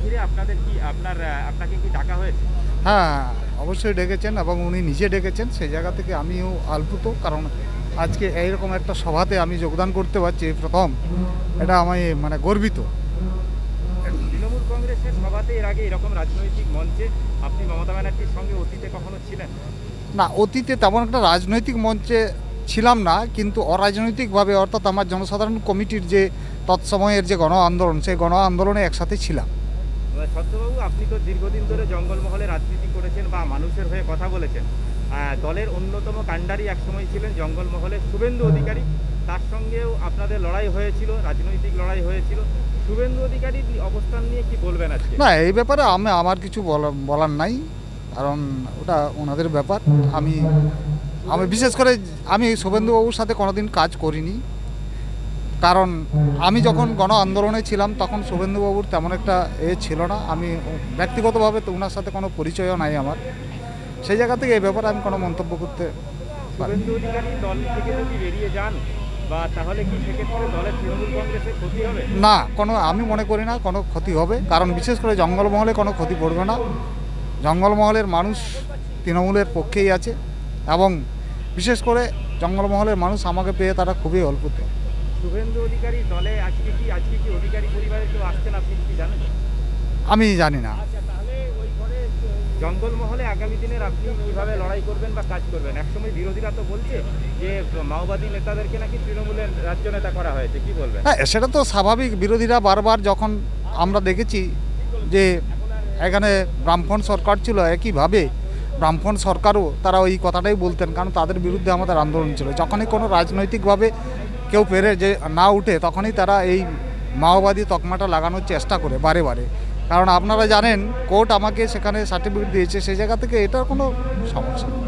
ঘিরে আপনাকে কি ডাকা হয়েছে? হ্যাঁ, অবশ্যই ডেকেছেন এবং উনি নিজে ডেকেছেন। সেই জায়গা থেকে আমিও আপ্লুত, কারণ আজকে এইরকম একটা সভাতে আমি যোগদান করতে পারছি এই প্রথম। এটা আমি মানে গর্বিত। তৃণমূল কংগ্রেসের সভাতে এর আগে এরকম রাজনৈতিক মঞ্চে আপনি মমতা ব্যানার্জির সঙ্গে অতীতে কখনো ছিলেন? না, অতীতে তেমন একটা রাজনৈতিক মঞ্চে ছিলাম না, কিন্তু অরাজনৈতিকভাবে অর্থাৎ আমার জনসাধারণ কমিটির যে তৎসময়ের যে গণ আন্দোলন, সেই গণ আন্দোলনে একসাথে ছিলাম। ছত্রবাবু, আপনি তো দীর্ঘদিন ধরে জঙ্গলমহলে রাজনীতি করেছেন বা মানুষের হয়ে কথা বলেছেন। দলের অন্যতম কাণ্ডারি একসময় ছিলেন জঙ্গলমহলে শুভেন্দু অধিকারী। তার সঙ্গেও আপনাদের লড়াই হয়েছিল, রাজনৈতিক লড়াই হয়েছিল। শুভেন্দু অধিকারীর অবস্থান নিয়ে কি বলবেন আজকে? না, এই ব্যাপারে আমার কিছু বলার নাই, কারণ ওটা ওনাদের ব্যাপার। আমি আমি বিশেষ করে আমি শুভেন্দুবাবুর সাথে কোনোদিন কাজ করিনি, কারণ আমি যখন গণ আন্দোলনে ছিলাম তখন শুভেন্দুবাবুর তেমন একটা ছিল না। আমি ব্যক্তিগতভাবে তো ওনার সাথে কোনো পরিচয়ও নাই আমার। সেই জায়গা থেকে এই ব্যাপারে আমি কোনো মন্তব্য করতে পারি শুভেন্দু অধিকারী দল থেকে যদি বেরিয়ে যান বা তাহলে কি সেক্ষেত্রে দলের তৃণমূল কংগ্রেসের ক্ষতি হবে? না, আমি মনে করি না কোনো ক্ষতি হবে, কারণ বিশেষ করে জঙ্গলমহলে কোনো ক্ষতি পড়বে না। জঙ্গলমহলের মানুষ তৃণমূলের পক্ষেই আছে, এবং বিশেষ করে জঙ্গলমহলের মানুষ আমাকে পেয়ে তারা খুবই অল্পত। শুভেন্দু অধিকারী দলে আজকে কি অধিকারী পরিবারের কেউ আসছেন, আপনি কি জানেন? আমি জানি না। জঙ্গলমহলে আগামী দিনের আপনি কিভাবে লড়াই করবেন বা কাজ করবেন? একসময় বিরোধীরা তো বলছে যে মাওবাদী নেতাদেরকে নাকি তৃণমূলের রাজ্য নেতা করা হয়েছে, কি বলবেন? হ্যাঁ, সেটা তো স্বাভাবিক। বিরোধীরা বারবার, যখন আমরা দেখেছি যে এখানে বামফ্রন্ট সরকার ছিল, একইভাবে বামফ্রন্ট সরকারও তারা ওই কথাটাই বলতেন, কারণ তাদের বিরুদ্ধে আমাদের আন্দোলন ছিল। যখনই কোনো রাজনৈতিকভাবে কেউ পেরে যে না উঠে, তখনই তারা এই মাওবাদী তকমাটা লাগানোর চেষ্টা করে বারে বারে। কারণ আপনারা জানেন, কোর্ট আমাকে সেখানে সার্টিফিকেট দিয়েছে, সেই জায়গা থেকে এটার কোনো সমস্যা নেই।